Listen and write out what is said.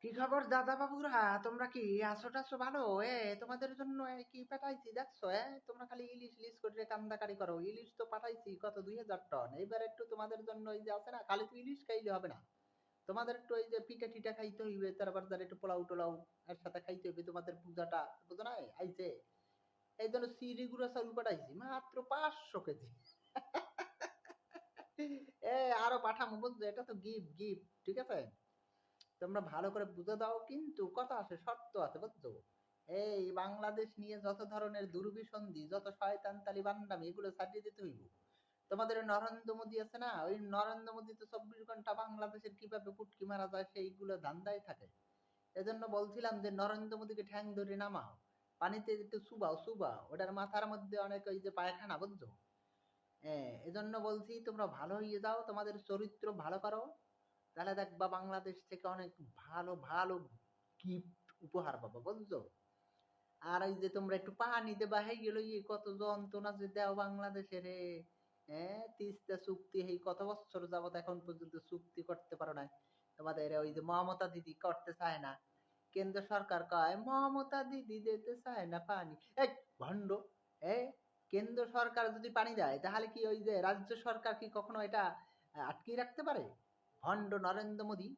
কি খবর দাদা বাবুরা? তোমরা কি আছো টাছো ভালো? তোমাদের জন্য কি পাঠাইছি দেখছো? তোমরা খালি ইলিশ ইলিশ করে কান্দাকারি করো। ইলিশ তো পাঠাইছি কত 2000 টন। এইবার একটু তোমাদের জন্য ওই যে আছে না, খালি তো ইলিশ খাইলে হবে না, তোমাদের একটু ওই যে পিঠা টিঠা খাইতে হইবে, তারপর তার একটু পোলাও টোলাও এর সাথে খাইতে হইবে। তোমাদের পূজাটা বুঝো না আইছে, এই জন্য সিঁড়ি গুঁড়া চাউল পাঠাইছি মাত্র 500 কেজি। আরো পাঠামো বুঝছো, এটা তো গিফট গিফট, ঠিক আছে? তোমরা ভালো করে বুঝে দাও, কিন্তু কথা আছে, শর্ত আছে বুঝছো? এই বাংলাদেশ নিয়ে যত ধরনের দুর্বিসন্ধি, যত শয়তান তালিবান্ডামি, এগুলো ছাড়িয়ে দিতে হইব। তোমাদের ওই নরেন্দ্র মোদী আছে না, ওই নরেন্দ্র মোদী তো 24 ঘন্টা বাংলাদেশের কিভাবে পুটকি মারা যায় সেইগুলো ধান্দায় থাকে। এজন্য বলছিলাম যে নরেন্দ্র মোদীকে ঠ্যাং ধরে নামাও, পানিতে একটু চুবাও চুবাও, ওটার মাথার মধ্যে অনেক ওই যে পায়খানা বুঝছো? এজন্য বলছি তোমরা ভালো হয়ে যাও, তোমাদের চরিত্র ভালো করো, তাহলে দেখবা বাংলাদেশ থেকে অনেক ভালো ভালো গিফট উপহার পাবো বুঝছো? আর এই যে তোমরা একটু পানি দেবা, হয়ে গেল কত যন্ত্রণা যে দেও বাংলাদেশে রে। তিস্তা চুক্তি এই কত বছর যাবত এখন পর্যন্ত চুক্তি করতে পারো না। তোমাদের ওই যে মমতা দিদি করতে চায় না, কেন্দ্র সরকার কয় মমতা দিদি দিতে চায় না পানি। এই ভণ্ড! এ কেন্দ্র সরকার যদি পানি দেয়, তাহলে কি ওই যে রাজ্য সরকার কি কখনো এটা আটকে রাখতে পারে? ভণ্ড নরেন্দ্র মোদী!